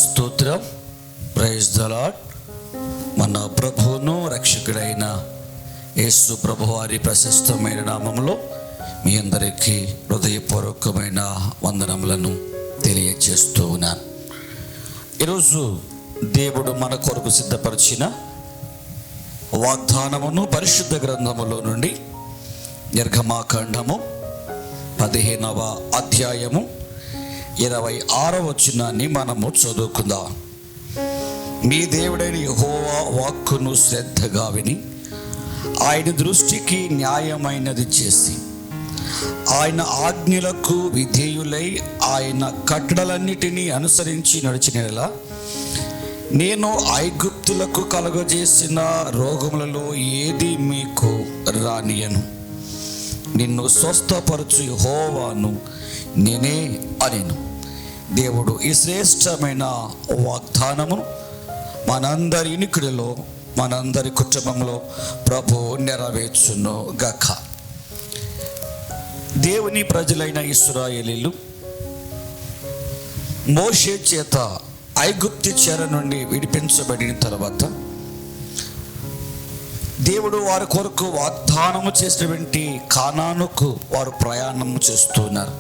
స్తోత్రం. Praise the Lord. మన ప్రభువును రక్షకుడైన యేసు ప్రభువారి ప్రశస్తమైన నామములో మీ అందరికీ హృదయపూర్వకమైన వందనములను తెలియజేస్తూ ఉన్నాను. ఈరోజు దేవుడు మన కొరకు సిద్ధపరిచిన వాగ్దానమును పరిశుద్ధ గ్రంథములో నుండి నిర్గమాకాండము 15వ అధ్యాయము 26వ వచనాన్ని మనము చదువుకుందాం. మీ దేవుడైన యెహోవా వాక్కును శ్రద్ధగా విని ఆయన దృష్టికి న్యాయమైనది చేసి ఆయన ఆజ్ఞలకు విధేయులై ఆయన కట్టడలన్నిటినీ అనుసరించి నడిచినలా నేను ఐగుప్తులకు కలుగజేసిన రోగములలో ఏది మీకు రానియను. నిన్ను స్వస్థపరచు యెహోవాను నేనే అనెను. దేవుడు ఈ శ్రేష్టమైన వాగ్దానమును మనందరి ఇనికిడిలో మనందరి కుటుంబంలో ప్రభు నెరవేర్చును గాక. దేవుని ప్రజలైన ఇశ్రాయేలీయులు మోషే చేత ఐగుప్తు చెర నుండి విడిపించబడిన తర్వాత దేవుడు వారి కొరకు వాగ్దానము చేసినటువంటి కానానుకు వారు ప్రయాణం చేస్తున్నారు.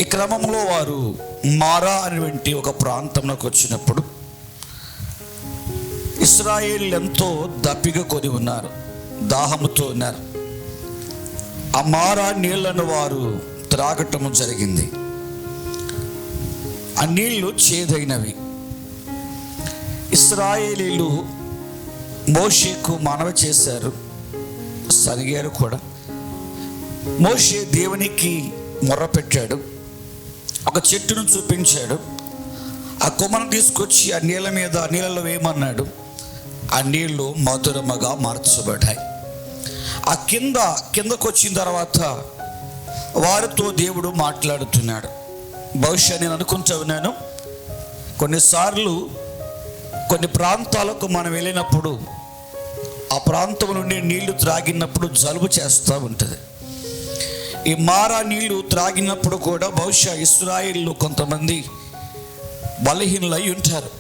ఈ క్రమంలో వారు మారా అనేటువంటి ఒక ప్రాంతంలోకి వచ్చినప్పుడు ఇశ్రాయేలీయులు ఎంతో దప్పిక కొని ఉన్నారు, దాహముతో ఉన్నారు. ఆ మారా నీళ్లను వారు త్రాగటము జరిగింది. ఆ నీళ్లు చేదైనవి. ఇశ్రాయేలీయులు మోషేకు మనవి చేశారు, సరిగారు కూడా. మోషే దేవునికి మొర్రపెట్టాడు, ఒక చెట్టును చూపించాడు. ఆ కొమ్మను తీసుకొచ్చి ఆ నీళ్ళ మీద నీళ్ళలో వేయమన్నాడు. ఆ నీళ్లు మధురముగా మార్చబడ్డాయి. ఆ కిందకు వచ్చిన తర్వాత వారితో దేవుడు మాట్లాడుతున్నాడు. బహుశా నేను అనుకుంటా ఉన్నాను, కొన్నిసార్లు కొన్ని ప్రాంతాలకు మనం వెళ్ళినప్పుడు ఆ ప్రాంతం నుండి నీళ్లు త్రాగినప్పుడు జలుబు చేస్తూ ఉంటుంది. ఈ మారా నీళ్లు త్రాగినప్పుడు కూడా బహుశా ఇశ్రాయేలీయులు కొంతమంది బలహీనులై ఉంటారు.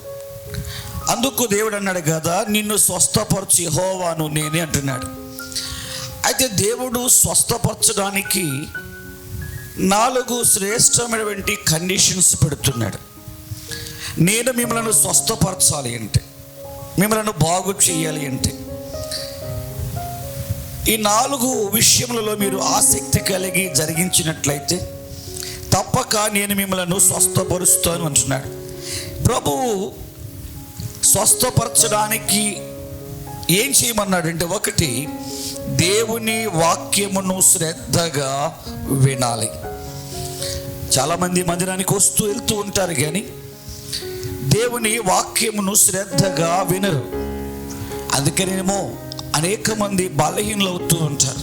అందుకు దేవుడు అన్నాడు కదా, నిన్ను స్వస్థపరచు యెహోవాను నేనే అంటున్నాడు. అయితే దేవుడు స్వస్థపరచడానికి 4 శ్రేష్టమైనటువంటి కండిషన్స్ పెడుతున్నాడు. నేను మిమ్మల్ని స్వస్థపరచాలి అంటే, మిమ్మల్ని బాగు చేయాలి అంటే, ఈ 4 విషయములలో మీరు ఆసక్తి కలిగి జరిగించినట్లయితే తప్పక నేను మిమ్మల్ని స్వస్థపరుస్తాను అంటున్నాడు. ప్రభువు స్వస్థపరచడానికి ఏం చేయమన్నాడంటే, 1, దేవుని వాక్యమును శ్రద్ధగా వినాలి. చాలామంది మందిరానికి వస్తూ వెళ్తూ ఉంటారు, కానీ దేవుని వాక్యమును శ్రద్ధగా వినరు. అందుకనేమో అనేక మంది బలహీనలు అవుతూ ఉంటారు.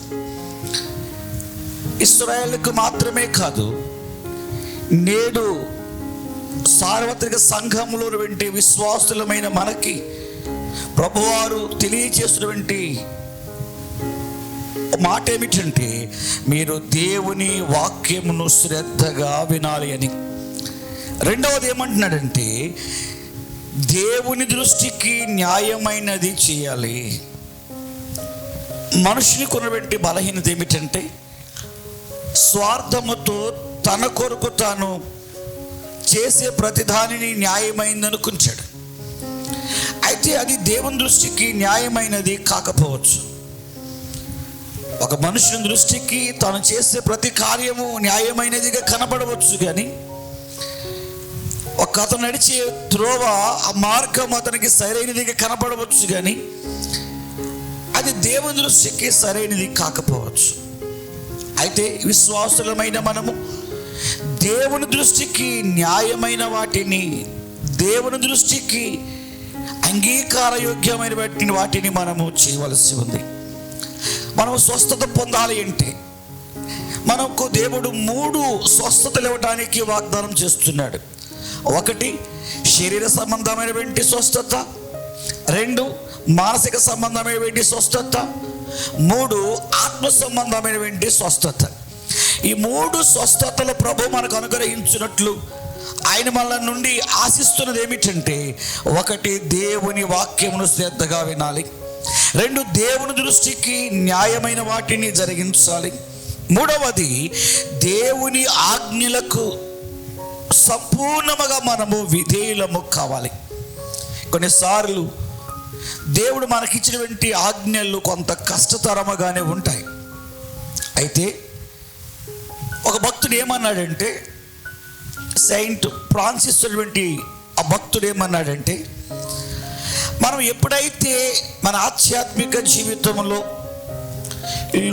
ఇశ్రాయేలుకు మాత్రమే కాదు, నేడు సార్వత్రిక సంఘంలో వెంటి విశ్వాసులమైన మనకి ప్రభువారు తెలియజేస్తున్నటువంటి మాట ఏమిటంటే, మీరు దేవుని వాక్యమును శ్రద్ధగా వినాలి అని. రెండవది ఏమంటున్నాడంటే, దేవుని దృష్టికి న్యాయమైనది చేయాలి. మనుషునికి ఉన్నటువంటి బలహీనత ఏమిటంటే, స్వార్థముతో తన కొరకు తాను చేసే ప్రతిదానిని న్యాయమైంది అనుకుంటాడు. అయితే అది దేవుని దృష్టికి న్యాయమైనది కాకపోవచ్చు. ఒక మనుషుని దృష్టికి తాను చేసే ప్రతి కార్యము న్యాయమైనదిగా కనబడవచ్చు, కానీ ఒక అతను నడిచే త్రోవ, ఆ మార్గం అతనికి సరైనదిగా కనబడవచ్చు, కానీ అది దేవుని దృష్టికి సరైనది కాకపోవచ్చు. అయితే విశ్వాసులమైన మనము దేవుని దృష్టికి న్యాయమైన వాటిని, దేవుని దృష్టికి అంగీకారయోగ్యమైన వాటిని మనము చేయవలసి ఉంది. మనం స్వస్థత పొందాలి అంటే మనకు దేవుడు 3 స్వస్థతలు ఇవ్వడానికి వాగ్దానం చేస్తున్నాడు. 1, శరీర సంబంధమైనటువంటి స్వస్థత. 2, మానసిక సంబంధమైనటువంటి స్వస్థత. 3, ఆత్మ సంబంధమైనటువంటి స్వస్థత. ఈ 3 స్వస్థతలు ప్రభు మనకు అనుగ్రహించినట్లు ఆయన మన నుండి ఆశిస్తున్నది ఏమిటంటే, ఒకటి, దేవుని వాక్యమును శ్రద్ధగా వినాలి. రెండు, దేవుని దృష్టికి న్యాయమైన వాటిని జరిగించాలి. మూడవది, దేవుని ఆజ్ఞలకు సంపూర్ణముగా మనము విధేయులము కావాలి. కొన్నిసార్లు దేవుడు మనకిచ్చినటువంటి ఆజ్ఞలు కొంత కష్టతరముగానే ఉంటాయి. అయితే ఒక భక్తుడు ఏమన్నాడంటే, సెయింట్ ఫ్రాన్సిస్ అటువంటి ఆ భక్తుడు ఏమన్నాడంటే, మనం ఎప్పుడైతే మన ఆధ్యాత్మిక జీవితంలో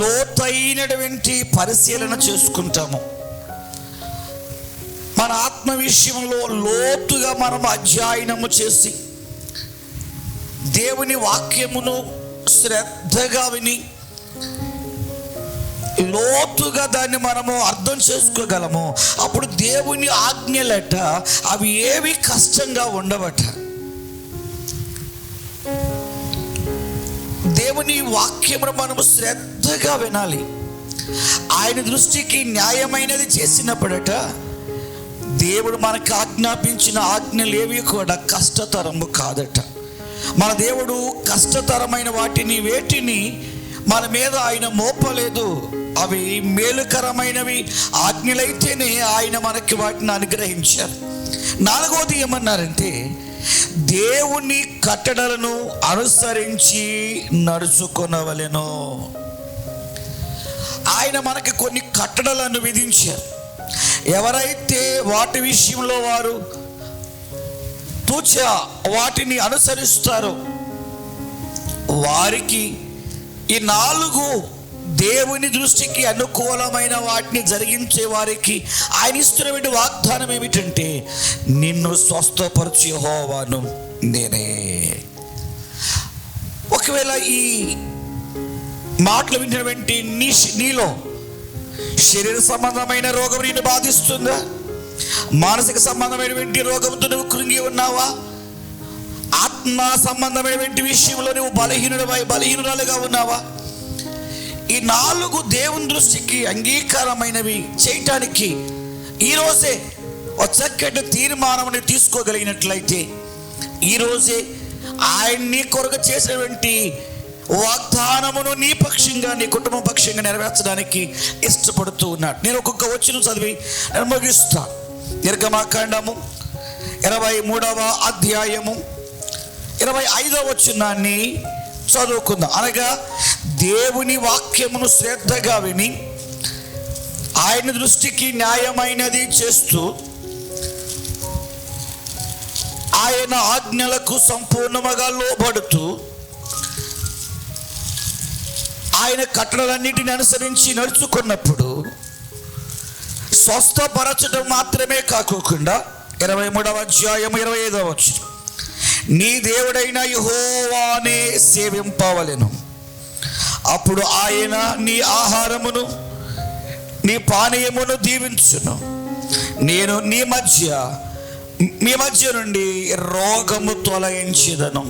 లోతైనటువంటి పరిశీలన చేసుకుంటామో, మన ఆత్మ విషయంలో లోతుగా మనం అధ్యయనము చేసి దేవుని వాక్యమును శ్రద్ధగా విని లోతుగా దాన్ని మనము అర్థం చేసుకోగలము. అప్పుడు దేవుని ఆజ్ఞలట అవి ఏవి కష్టంగా ఉండవట. దేవుని వాక్యమును మనము శ్రద్ధగా వినాలి. ఆయన దృష్టికి న్యాయమైనది చేసినప్పుడట దేవుడు మనకు ఆజ్ఞాపించిన ఆజ్ఞలు ఏవి కూడా కష్టతరము కాదట. మన దేవుడు కష్టతరమైన వేటిని మన మీద ఆయన మోపలేదు. అవి మేలుకరమైనవి ఆజ్ఞలైతేనే ఆయన మనకి వాటిని అనుగ్రహించారు. నాలుగవది ఏమన్నారంటే, దేవుని కట్టడలను అనుసరించి నడుచుకొనవలెను. ఆయన మనకి కొన్ని కట్టడలను విధించారు. ఎవరైతే వాటి విషయంలో వారు తూచా వాటిని అనుసరిస్తారో వారికి ఈ 4 దేవుని దృష్టికి అనుకూలమైన వాటిని జరిగించే వారికి ఆయన ఇస్తున్నటువంటి వాగ్దానం ఏమిటంటే, నిన్ను స్వస్థపరచు యెహోవాను నేనే. ఒకవేళ ఈ మాటలు వింటున్నటువంటి నీలో శరీర సంబంధమైన రోగం నిన్ను బాధిస్తుందా? మానసిక సంబంధమైనటువంటి రోగంతో నువ్వు కృంగి ఉన్నావా? ఆత్మ సంబంధమైనటువంటి విషయంలో నువ్వు బలహీనురాలుగా ఉన్నావా? ఈ 4 దేవుని దృష్టికి అంగీకారమైనవి చేయటానికి ఈరోజే ఒక చక్కటి తీర్మానం తీసుకోగలిగినట్లయితే, ఈరోజే ఆయన నీ కొరకు చేసినటువంటి వాగ్దానమును నీ పక్షంగా, నీ కుటుంబ పక్షంగా నెరవేర్చడానికి ఇష్టపడుతూ ఉన్నాడు. నేను ఒక్కొక్క వచనం చదివి నేను ముగిస్తాను. నిర్గమకాండము 23వ అధ్యాయము 25వ వచనాన్ని చదువుకుందాం. అనగా, దేవుని వాక్యమును శ్రద్ధగా విని ఆయన దృష్టికి న్యాయమైనది చేస్తూ ఆయన ఆజ్ఞలకు సంపూర్ణముగా లోబడుతూ ఆయన కట్టడలన్నిటిని అనుసరించి నడుచుకున్నప్పుడు స్వస్థపరచడం మాత్రమే కాకోకుండా 23వ అధ్యాయం 25వ వచనం, నీ దేవుడైన యెహోవానే సేవింపవలెను. అప్పుడు ఆయన నీ ఆహారమును నీ పానీయమును దీవించును. నేను మీ మధ్య నుండి రోగము తొలగించెదను.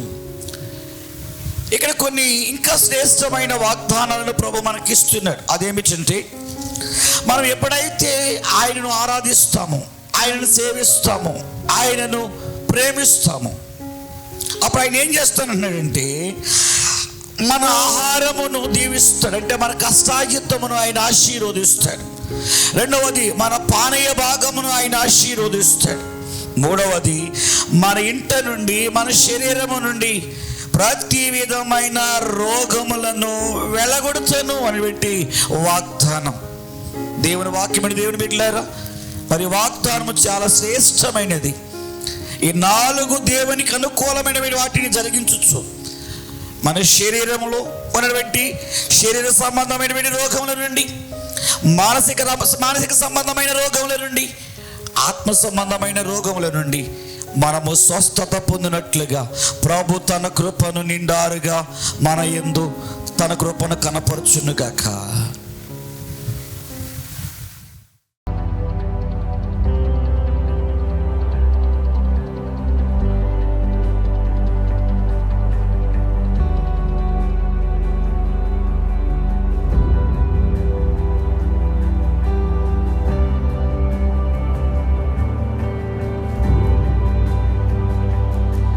ఇక్కడ కొన్ని ఇంకా శ్రేష్టమైన వాగ్దానాలను ప్రభు మనకి ఇస్తున్నాడు. అదేమిటంటే, మనం ఎప్పుడైతే ఆయనను ఆరాధిస్తామో, ఆయనను సేవిస్తామో, ఆయనను ప్రేమిస్తామో, అప్పుడు ఆయన ఏం చేస్తానంటున్నాడంటే, మన ఆహారమును దీవిస్తాడు. అంటే మన కష్టాజితమును ఆయన ఆశీర్వదిస్తాడు. రెండవది, మన పానీయ భాగమును ఆయన ఆశీర్వదిస్తాడు. మూడవది, మన ఇంట నుండి, మన శరీరము నుండి ప్రతి విధమైన రోగములను వెలగొడుతాను అనేటువంటి వాగ్దానం. దేవుని వాక్యమని దేవుని బిడ్డలారా, మరి వాగ్దానము చాలా శ్రేష్టమైనది. ఈ 4 దేవునికి అనుకూలమైన వాటిని జరిగించవచ్చు. మన శరీరంలో ఉన్నటువంటి శరీర సంబంధమైనటువంటి రోగముల నుండి, మానసిక సంబంధమైన రోగముల నుండి, ఆత్మ సంబంధమైన రోగముల నుండి మనము స్వస్థత పొందినట్లుగా ప్రభు తన కృపను నిండారుగా మన యందు తన కృపను కనపరచునుగాక.